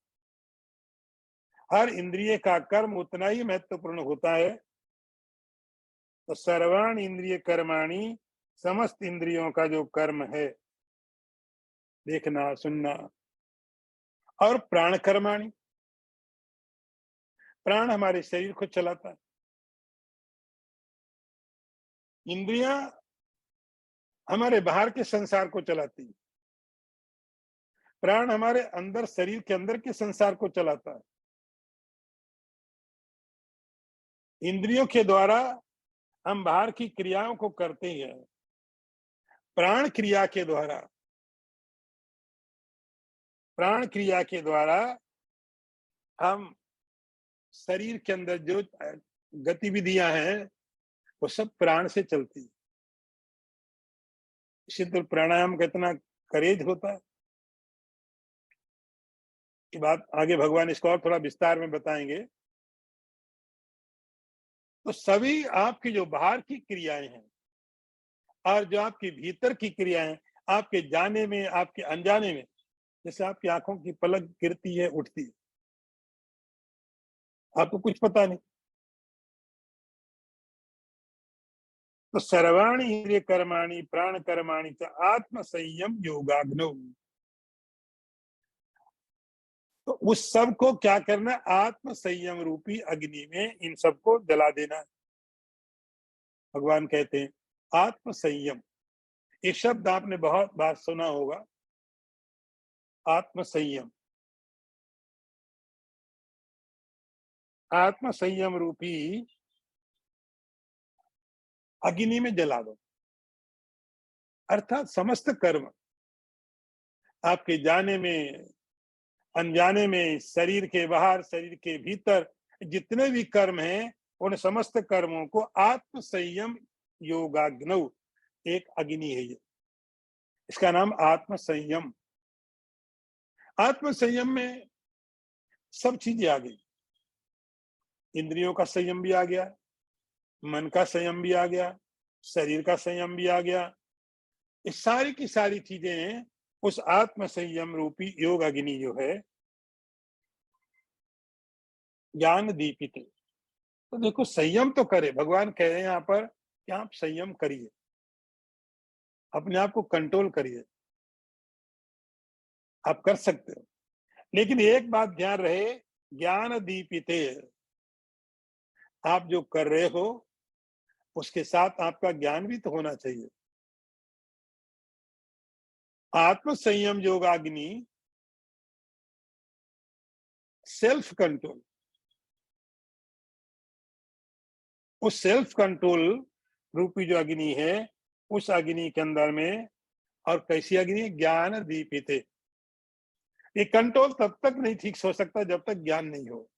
हर इंद्रिय का कर्म उतना ही महत्वपूर्ण होता है। तो सर्वाण इंद्रिय कर्माणि, समस्त इंद्रियों का जो कर्म है, देखना सुनना, और प्राण कर्माणि, प्राण हमारे शरीर को चलाता है। इंद्रियां हमारे बाहर के संसार को चलाती है। प्राण हमारे अंदर, शरीर के अंदर के संसार को चलाता है। इंद्रियों के द्वारा हम बाहर की क्रियाओं को करते ही हैं। प्राण क्रिया के द्वारा, प्राण क्रिया के द्वारा हम शरीर के अंदर जो गतिविधियां हैं वो सब प्राण से चलती है। इसी तो प्राणायाम का इतना करेज होता है। ये बात आगे भगवान इसको और थोड़ा विस्तार में बताएंगे। तो सभी आपकी जो बाहर की क्रियाएं हैं और जो आपके भीतर की क्रियाएं, आपके जाने में, आपके अनजाने में, जैसे आपकी आंखों की पलक गिरती है, उठती है, आपको कुछ पता नहीं। तो सर्वाणि इंद्रिय कर्माणि प्राण कर्माणि च आत्म संयम योगाग्नो। तो उस सब को क्या करना, आत्म संयम रूपी अग्नि में इन सबको जला देना है। भगवान कहते हैं आत्म संयम। ये शब्द आपने बहुत बार सुना होगा, आत्म संयम। आत्म संयम रूपी अग्नि में जला दो, अर्थात समस्त कर्म, आपके जाने में, अनजाने में, शरीर के बाहर, शरीर के भीतर जितने भी कर्म हैं, उन समस्त कर्मों को आत्म संयम योगाग्नौ, एक अग्नि है ये, इसका नाम आत्म संयम। आत्म संयम में सब चीजें आ गई। इंद्रियों का संयम भी आ गया, मन का संयम भी आ गया, शरीर का संयम भी आ गया। ये सारी की सारी चीजें उस आत्म संयम रूपी योग अग्नि जो है, ज्ञान दीपित है। तो देखो संयम तो करे, भगवान कह रहे हैं यहाँ पर कि आप संयम करिए, अपने आप को कंट्रोल करिए, आप कर सकते हो। लेकिन एक बात ध्यान रहे, ज्ञान दीपिते, आप जो कर रहे हो उसके साथ आपका ज्ञान भी तो होना चाहिए। आत्म संयम योगाग्नि, सेल्फ कंट्रोल, उस सेल्फ कंट्रोल रूपी जो अग्नि है, उस अग्नि के अंदर में, और कैसी अग्नि, ज्ञान दीपित। ये कंट्रोल तब तक नहीं ठीक हो सकता जब तक ज्ञान नहीं हो।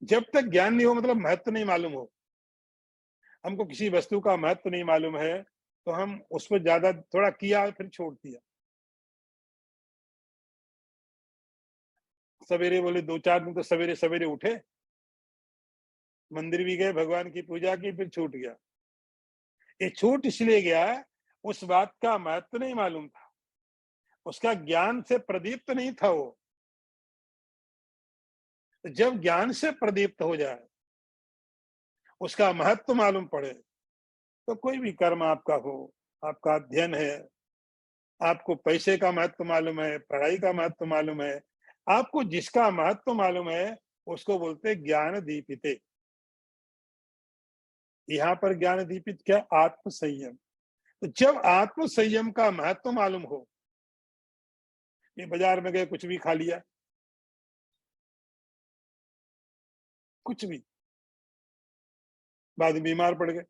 जब तक ज्ञान नहीं हो मतलब महत्व नहीं मालूम हो, हमको किसी वस्तु का महत्व नहीं मालूम है, तो हम उस पर ज्यादा थोड़ा किया फिर छोड़ दिया। सवेरे बोले 2-4 दिन तो सवेरे सवेरे उठे, मंदिर भी गए, भगवान की पूजा की, फिर छूट गया। ये छूट इसलिए गया, उस बात का महत्व नहीं मालूम था, उसका ज्ञान से प्रदीप्त नहीं था वो। तो जब ज्ञान से प्रदीप्त हो जाए, उसका महत्व मालूम पड़े, तो कोई भी कर्म आपका हो, आपका अध्ययन है, आपको पैसे का महत्व मालूम है, पढ़ाई का महत्व मालूम है, आपको जिसका महत्व मालूम है, उसको बोलते ज्ञान दीपिते। यहाँ पर ज्ञान दीपित क्या, आत्म संयम। तो जब आत्म संयम का महत्व मालूम हो, ये बाजार में गए कुछ भी खा लिया, कुछ भी, बाद में बीमार पड़ गए।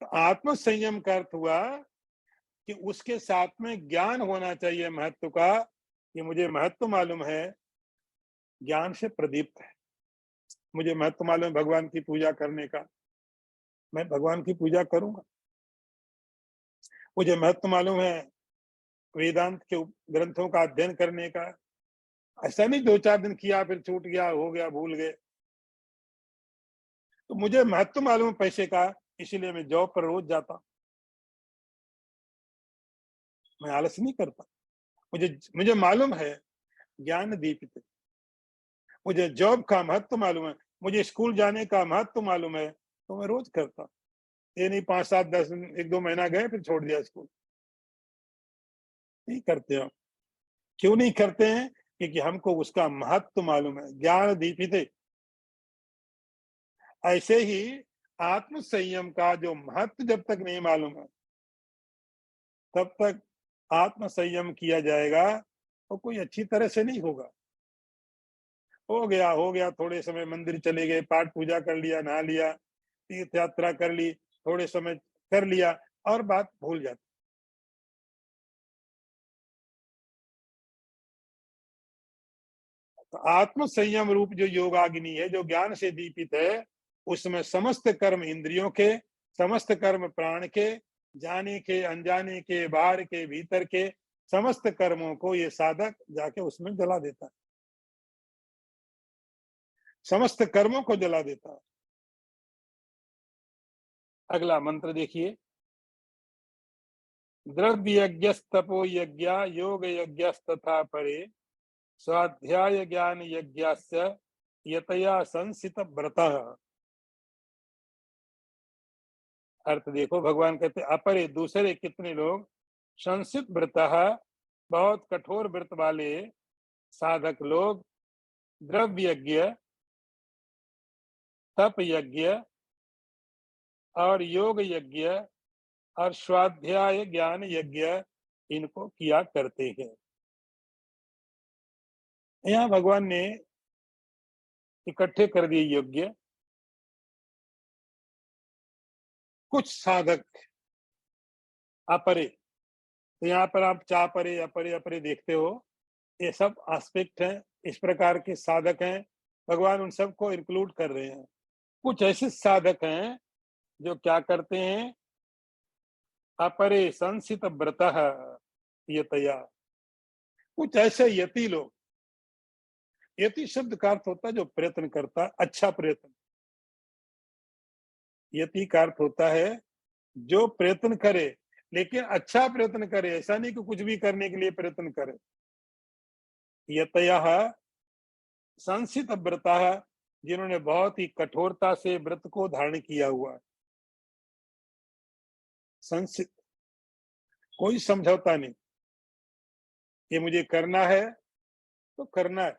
तो आत्म संयम का अर्थ हुआ कि उसके साथ में ज्ञान होना चाहिए महत्व का, कि मुझे महत्व मालूम है, ज्ञान से प्रदीप्त है। मुझे महत्व मालूम है भगवान की पूजा करने का, मैं भगवान की पूजा करूंगा। मुझे महत्व मालूम है वेदांत के ग्रंथों का अध्ययन करने का, ऐसा नहीं 2-4 दिन किया फिर छूट गया, हो गया, भूल गए। तो मुझे महत्व मालूम है पैसे का, इसीलिए मैं जॉब पर रोज जाता, मैं आलस नहीं करता। मुझे मुझे मालूम है ज्ञान दीपित, मुझे जॉब का महत्व मालूम है, मुझे स्कूल जाने का महत्व मालूम है, तो मैं रोज करता। ये नहीं 5-7-10 दिन, 1-2 महीना गए फिर छोड़ दिया स्कूल। नहीं करते हम। क्यों नहीं करते हैं? क्योंकि हमको उसका महत्व मालूम है, ज्ञान दीपित। ऐसे ही आत्म संयम का जो महत्व जब तक नहीं मालूम है, तब तक आत्म संयम किया जाएगा तो कोई अच्छी तरह से नहीं होगा। हो गया, थोड़े समय मंदिर चले गए, पाठ पूजा कर लिया, नहा लिया, तीर्थ यात्रा कर ली, थोड़े समय कर लिया और बात भूल जाती। तो आत्म संयम रूप जो योगाग्नि है, जो ज्ञान से दीपित है, उसमें समस्त कर्म इंद्रियों के, समस्त कर्म प्राण के, जाने के, अनजाने के, बाहर के, भीतर के समस्त कर्मों को ये साधक जाके उसमें जला देता है, समस्त कर्मों को जला देता है। अगला मंत्र देखिए, द्रव्य यज्ञस्तपो यज्ञ योग यज्ञस्तथा परे स्वाध्याय ज्ञान यज्ञस्य यतया संसित व्रतः। अर्थ देखो, भगवान कहते अपरे दूसरे कितने लोग संसित व्रतः, बहुत कठोर व्रत वाले साधक लोग, द्रव्य यज्ञ, तप यज्ञ और योग यज्ञ और स्वाध्याय ज्ञान यज्ञ इनको किया करते हैं। यहाँ भगवान ने इकट्ठे कर दिए यज्ञ। कुछ साधक अपरे, तो यहाँ पर आप चापरे अपरे अपरे देखते हो, ये सब एस्पेक्ट हैं, इस प्रकार के साधक हैं, भगवान उन सबको इंक्लूड कर रहे हैं। कुछ ऐसे साधक हैं जो क्या करते हैं, अपरे संसित व्रतः यतया। कुछ ऐसे यति लोग, यति शब्द का अर्थ होता है जो प्रयत्न करता है, अच्छा प्रयत्न। यति का अर्थ होता है जो प्रयत्न करे, लेकिन अच्छा प्रयत्न करे, ऐसा नहीं कि कुछ भी करने के लिए प्रयत्न करे। यतयः संसित व्रतः, जिन्होंने बहुत ही कठोरता से व्रत को धारण किया हुआ है। संसित, कोई समझौता नहीं, ये मुझे करना है तो करना है।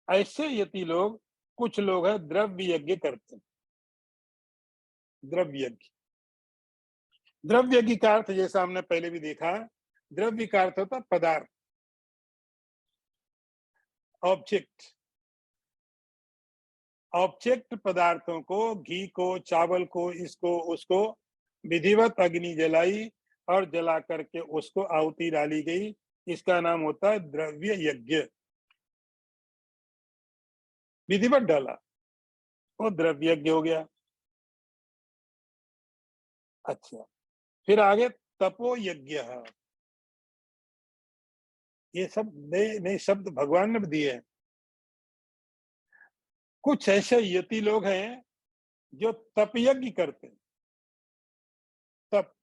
ऐसे यति लोग, कुछ लोग हैं द्रव्य यज्ञ करते हैं। द्रव्य यज्ञ, द्रव्य यज्ञ का अर्थ जैसा हमने पहले भी देखा, द्रव्य का अर्थ होता पदार्थ, ऑब्जेक्ट। ऑब्जेक्ट पदार्थों को, घी को, चावल को, इसको उसको विधिवत अग्नि जलाई और जला करके उसको आहुति डाली गई, इसका नाम होता है द्रव्य यज्ञ। विधिवत डाला वो द्रव्य यज्ञ हो गया। अच्छा, फिर आगे तपो यज्ञ। ये सब नए नए शब्द भगवान ने दिए हैं। कुछ ऐसे यति लोग हैं जो तप यज्ञ करते हैं। तप,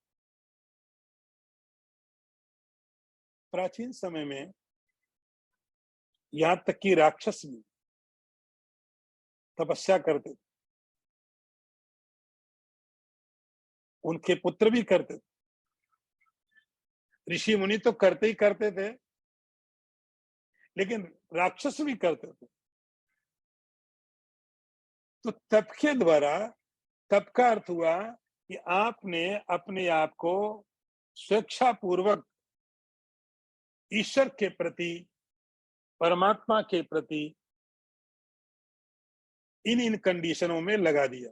प्राचीन समय में यहां तक कि राक्षस भी तपस्या करते थे, उनके पुत्र भी करते थे, ऋषि मुनि तो करते ही करते थे, लेकिन राक्षस भी करते थे। तो तप के द्वारा, तप का अर्थ हुआ कि आपने अपने आप को स्वेच्छापूर्वक ईश्वर के प्रति, परमात्मा के प्रति इन इन कंडीशनों में लगा दिया।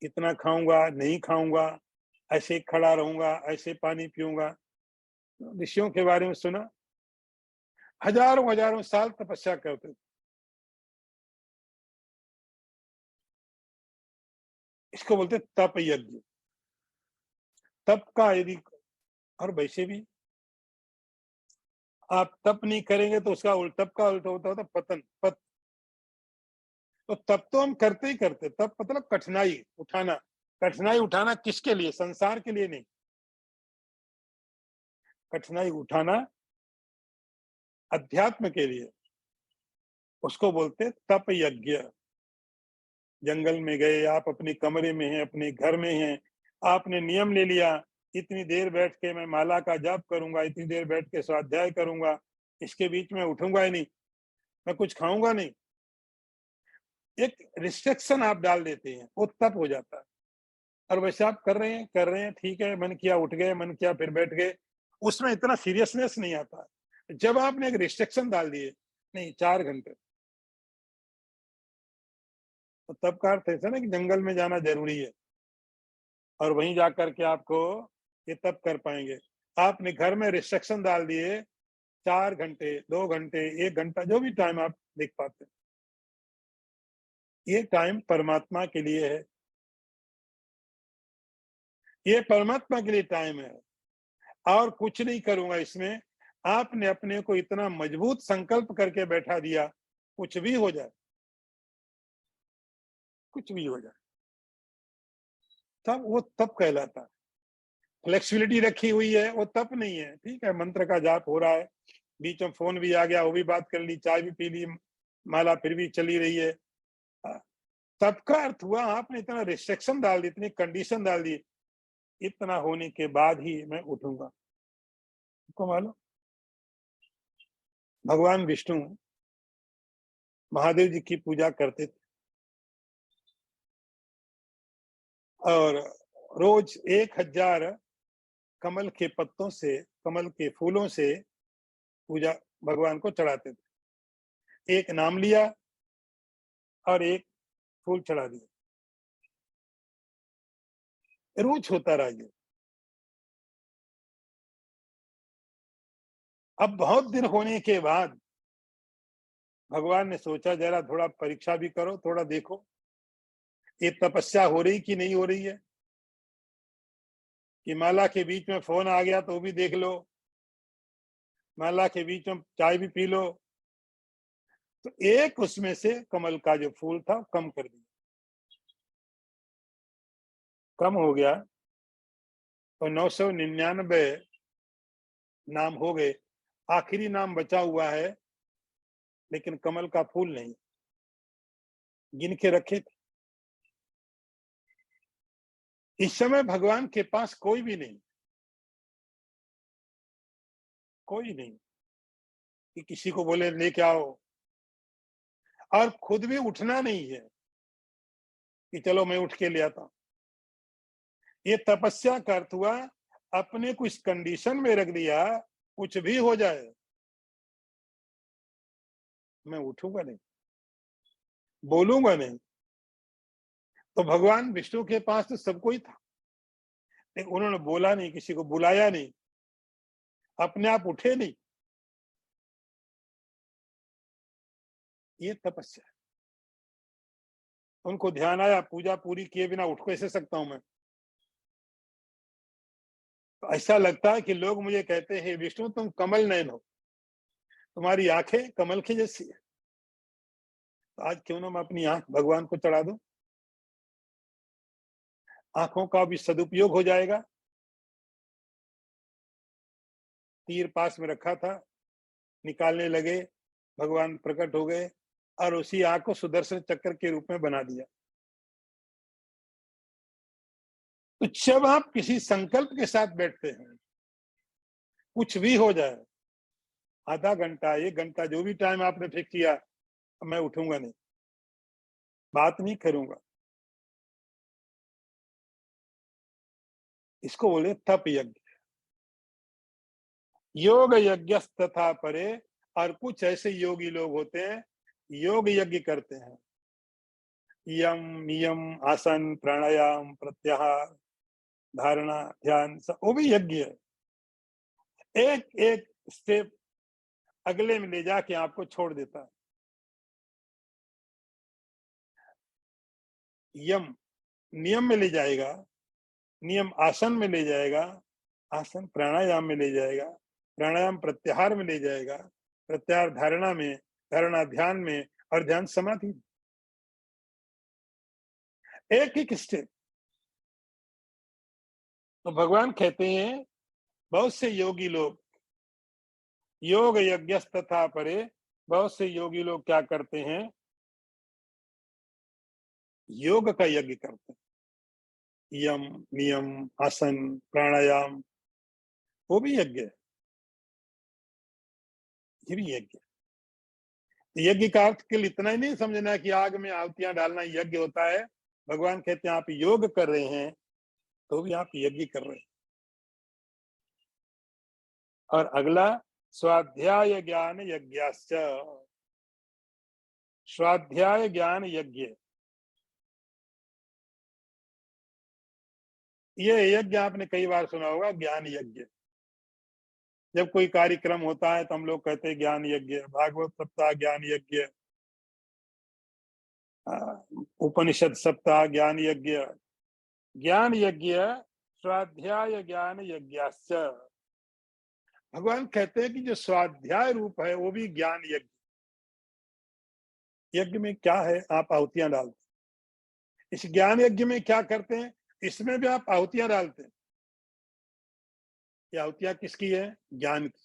इतना खाऊंगा, नहीं खाऊंगा, ऐसे खड़ा रहूंगा, ऐसे पानी पीऊंगा। ऋषियों के बारे में सुना, हजारों हजारों साल तपस्या करते थे। इसको बोलते तप यज्ञ। तप का यदि, और वैसे भी आप तप नहीं करेंगे तो उसका तप का उल्टा होता होता पतन, पत। तो तप तो हम करते ही करते, तप मतलब कठिनाई उठाना। कठिनाई उठाना किसके लिए? संसार के लिए नहीं, कठिनाई उठाना अध्यात्म के लिए, उसको बोलते तप यज्ञ। जंगल में गए, आप अपने कमरे में हैं, अपने घर में हैं, आपने नियम ले लिया, इतनी देर बैठ के मैं माला का जाप करूंगा, इतनी देर बैठ के स्वाध्याय करूंगा, इसके बीच में उठूंगा ही नहीं, मैं कुछ खाऊंगा नहीं। एक रिस्ट्रिक्शन आप डाल देते हैं, वो तप हो जाता है। और वैसे आप कर रहे हैं, ठीक है, मन किया उठ गए, मन किया फिर बैठ गए, उसमें इतना सीरियसनेस नहीं आता। जब आपने एक रिस्ट्रिक्शन डाल दिए, नहीं 4 घंटे, तो तब का अर्थ ऐसा ना कि जंगल में जाना ज़रूरी है और वहीं जाकर के आपको ये तब कर पाएँगे। आपने घर में रिस्ट्रिक्शन डाल दिए, 4 घंटे, 2 घंटे, 1 घंटा, जो भी टाइम आप देख पाते हैं। ये टाइम परमात्मा के लिए है, ये परमात्मा के लिए टाइम है और कुछ नहीं करूँगा इसमें। आपने अपने को इतना मजबूत संकल्प करके बैठा दिया, कुछ भी हो जाए, कुछ भी हो जाए, तब वो तप कहलाता है। फ्लेक्सिबिलिटी रखी हुई है, वो तप नहीं है। ठीक है, मंत्र का जाप हो रहा है, बीच में फ़ोन भी आ गया, वो भी बात कर ली, चाय भी पी ली, माला फिर भी चली रही है। अ, तप का अर्थ हुआ आपने इतना रिस्ट्रिक्शन डाल दी, इतनी कंडीशन डाल दी, इतना होने के बाद ही मैं उठूँगा। आपको मालूम भगवान विष्णु महादेव जी की पूजा करते थे और रोज 1000 कमल के पत्तों से, कमल के फूलों से पूजा भगवान को चढ़ाते थे। एक नाम लिया और एक फूल चढ़ा दिया। रोज होता रहा ये। अब बहुत दिन होने के बाद भगवान ने सोचा जरा थोड़ा परीक्षा भी करो, थोड़ा देखो ये तपस्या हो रही कि नहीं हो रही है। कि माला के बीच में फोन आ गया तो भी देख लो, माला के बीच में चाय भी पी लो। तो एक उसमें से कमल का जो फूल था कम कर दिया, कम हो गया तो 999 नाम हो गए। आखिरी नाम बचा हुआ है लेकिन कमल का फूल नहीं, गिन के रखे थे। इस समय भगवान के पास कोई भी नहीं, कोई नहीं कि किसी को बोले लेके आओ, और खुद भी उठना नहीं है कि चलो मैं उठ के ले आता हूं। ये तपस्या का अर्थ हुआ अपने को इस कंडीशन में रख दिया, कुछ भी हो जाए मैं उठूंगा नहीं, बोलूंगा नहीं। तो भगवान विष्णु के पास तो सब कोई था, लेकिन उन्होंने बोला नहीं, किसी को बुलाया नहीं, अपने आप उठे नहीं। ये तपस्या है। उनको ध्यान आया, पूजा पूरी किए बिना उठ कैसे सकता हूं मैं। तो ऐसा लगता है कि लोग मुझे कहते हैं विष्णु तुम कमल नयन हो, तुम्हारी आंखें कमल की जैसी है। तो आज क्यों ना मैं अपनी आंख भगवान को चढ़ा दूं, आंखों का भी सदुपयोग हो जाएगा। तीर पास में रखा था, निकालने लगे, भगवान प्रकट हो गए और उसी आंख को सुदर्शन चक्र के रूप में बना दिया। तो जब आप किसी संकल्प के साथ बैठते हैं, कुछ भी हो जाए, आधा घंटा 1 घंटा जो भी टाइम आपने फिक्स किया, मैं उठूंगा नहीं, बात नहीं करूंगा, इसको बोले तप यज्ञ। योग यज्ञ तथा परे। और कुछ ऐसे योगी लोग होते हैं योग यज्ञ करते हैं, यम नियम आसन प्राणायाम प्रत्याहार धारणा ध्यान वो भी यज्ञ है। एक एक स्टेप अगले में ले जाके आपको छोड़ देता है। यम नियम में ले जाएगा, नियम आसन में ले जाएगा, आसन प्राणायाम में ले जाएगा, प्राणायाम प्रत्याहार में ले जाएगा, प्रत्याहार धारणा में, धारणा ध्यान में, और ध्यान समाधि में। एक एक स्टेप। तो भगवान कहते हैं बहुत से योगी लोग योग यज्ञ तथा परे, बहुत से योगी लोग क्या करते हैं, योग का यज्ञ करते हैं। यम नियम आसन प्राणायाम वो भी यज्ञ है, ये भी यज्ञ है। यज्ञ का अर्थ केवल इतना ही नहीं समझना कि आग में आहुतियां डालना यज्ञ होता है। भगवान कहते हैं आप योग कर रहे हैं, तो भी आप यज्ञ कर रहे हैं। और अगला स्वाध्याय ज्ञान यज्ञाश्च, स्वाध्याय ज्ञान यज्ञ, ये यज्ञ आपने कई बार सुना होगा, ज्ञान यज्ञ। जब कोई कार्यक्रम होता है तो हम लोग कहते हैं ज्ञान यज्ञ, भागवत सप्ताह ज्ञान यज्ञ, उपनिषद सप्ताह ज्ञान यज्ञ। ज्ञान यज्ञ स्वाध्याय ज्ञान यज्ञाश्च। भगवान कहते हैं कि जो स्वाध्याय रूप है वो भी ज्ञान यज्ञ। यज्ञ में क्या है, आप आहुतियां डालते हैं। इस ज्ञान यज्ञ में क्या करते हैं, इसमें भी आप आहुतियां डालते हैं। ये आहुतियां किसकी है, ज्ञान की।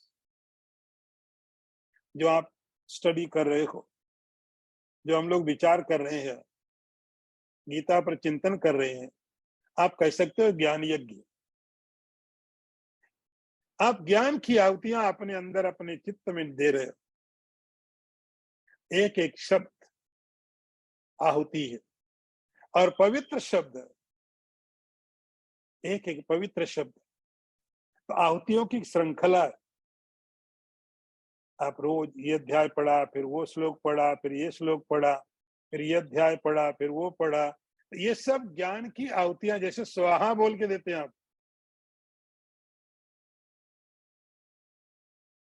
जो आप स्टडी कर रहे हो, जो हम लोग विचार कर रहे हैं, गीता पर चिंतन कर रहे हैं, आप कह सकते हो ज्ञान यज्ञ। आप ज्ञान की आहुतियां अपने अंदर अपने चित्त में दे रहे हो। एक एक शब्द आहुति है, और पवित्र शब्द, एक एक पवित्र शब्द। तो आहुतियों की श्रृंखला है। आप रोज ये अध्याय पढ़ा, फिर वो श्लोक पढ़ा, फिर ये श्लोक पढ़ा, फिर ये अध्याय पढ़ा, फिर वो पढ़ा। ये सब ज्ञान की आहुतियां, जैसे स्वाहा बोल के देते हैं आप।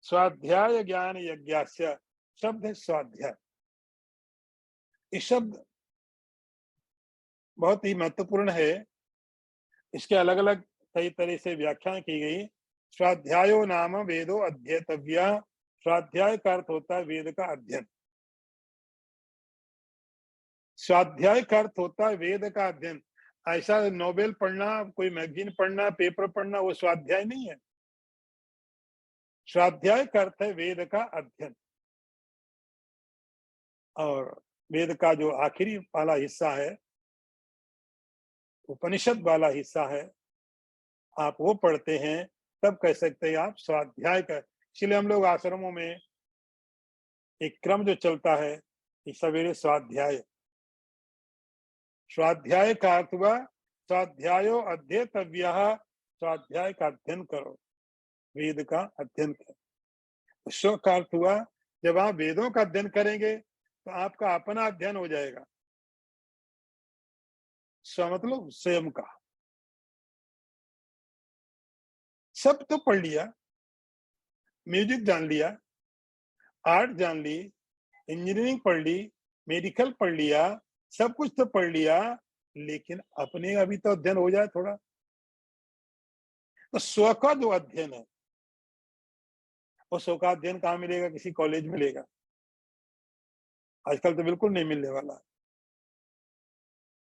स्वाध्याय ज्ञान यज्ञास्य, शब्द है स्वाध्याय। ये शब्द बहुत ही महत्वपूर्ण है। इसके अलग अलग कई तरह से व्याख्या की गई। स्वाध्यायो नाम वेदो अध्येतव्य। स्वाध्याय का अर्थ होता है वेद का अध्ययन। स्वाध्याय का अर्थ होता है वेद का अध्ययन। ऐसा नोबेल पढ़ना, कोई मैगजीन पढ़ना, पेपर पढ़ना, वो स्वाध्याय नहीं है। स्वाध्याय का अर्थ है वेद का अध्ययन। और वेद का जो आखिरी वाला हिस्सा है, उपनिषद वाला हिस्सा है, आप वो पढ़ते हैं, तब कह सकते हैं आप स्वाध्याय का। इसलिए हम लोग आश्रमों में एक क्रम जो चलता है कि सवेरे स्वाध्याय। स्वाध्याय का अर्थ हुआ स्वाध्यायो अध्येतव्यः, स्वाध्याय का अध्ययन करो, वेद का अध्ययन करो। स्व का अर्थ हुआ जब आप वेदों का अध्ययन करेंगे तो आपका अपना अध्ययन हो जाएगा। स्व मतलब स्वयं का। सब तो पढ़ लिया, म्यूजिक जान लिया, आर्ट जान ली, इंजीनियरिंग पढ़ ली, मेडिकल पढ़ लिया, सब कुछ तो पढ़ लिया, लेकिन अपने अभी तो अध्ययन हो जाए थोड़ा। तो स्व का जो अध्ययन है, वो स्व का अध्ययन कहाँ मिलेगा, किसी कॉलेज में मिलेगा? आजकल तो बिल्कुल नहीं मिलने वाला।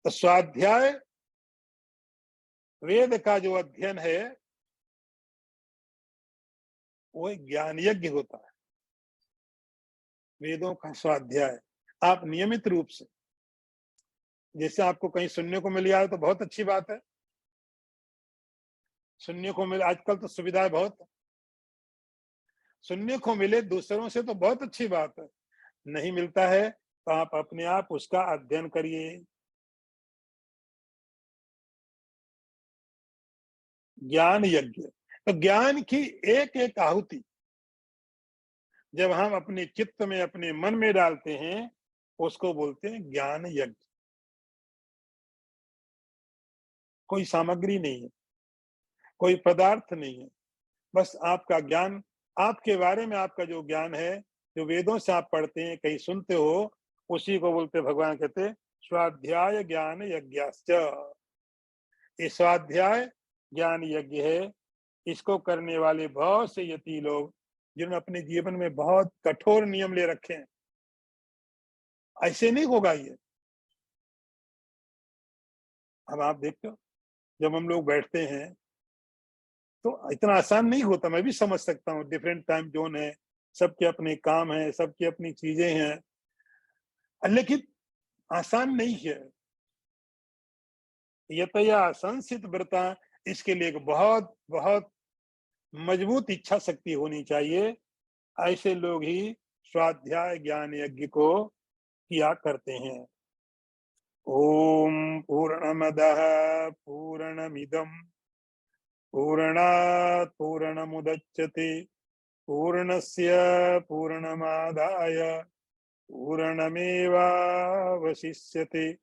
तो स्वाध्याय वेद का जो अध्ययन है वो ज्ञान यज्ञ होता है। वेदों का स्वाध्याय आप नियमित रूप से, जैसे आपको कहीं सुनने को मिल जाए तो बहुत अच्छी बात है। सुनने को मिले, आजकल तो सुविधाएं बहुत, सुनने को मिले दूसरों से तो बहुत अच्छी बात है। नहीं मिलता है तो आप अपने आप उसका अध्ययन करिए। ज्ञान यज्ञ, तो ज्ञान की एक एक आहुति जब हम अपने चित्त में, अपने मन में डालते हैं, उसको बोलते हैं ज्ञान यज्ञ। कोई सामग्री नहीं है, कोई पदार्थ नहीं है, बस आपका ज्ञान, आपके बारे में आपका जो ज्ञान है, जो वेदों से आप पढ़ते हैं, कहीं सुनते हो, उसी को बोलते, भगवान कहते स्वाध्याय ज्ञान यज्ञाश्च। ये स्वाध्याय ज्ञान यज्ञ है। इसको करने वाले बहुत से यति लोग जिन्होंने अपने जीवन में बहुत कठोर नियम ले रखे हैं, ऐसे नहीं होगा ये। अब आप देखते हो जब हम लोग बैठते हैं तो इतना आसान नहीं होता। मैं भी समझ सकता हूँ, डिफरेंट टाइम जोन है, सबके अपने काम है, सबकी अपनी चीजें हैं, लेकिन आसान नहीं है। यतया संसित व्रता, इसके लिए एक बहुत बहुत मजबूत इच्छा शक्ति होनी चाहिए। ऐसे लोग ही स्वाध्याय ज्ञान यज्ञ को किया करते हैं। ओम पूर्णमदः पूर्णमिदं पूर्णात् पूर्णमुदच्यते पूर्णस्य पूर्णमादाय पूर्णमेवावशिष्यते।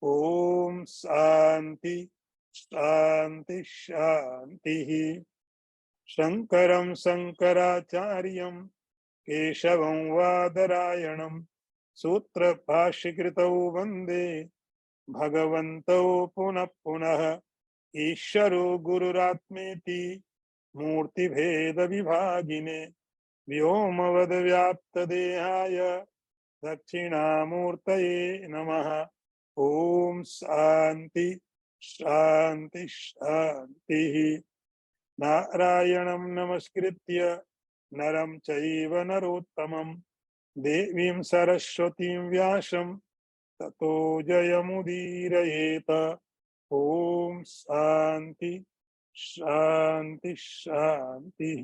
ओम शांति शांति शांति। शंकरं शंकराचार्यं केशवं वादरायणं सूत्रभाष्यकृतौ वन्दे भगवन्तौ पुनः पुनः। ईश्वरो गुरुरात्मेति मूर्तिभेद विभागिने व्योमवद्व्याप्तदेहाय दक्षिणामूर्तये नमः। ओम शांति शांति शांति। नारायणं नमस्कृत्य नरं चैव नरोत्तमं देवीं सरस्वतीं व्यासं ततो जयमुदीरयेत। ओम शांति शांति शांति।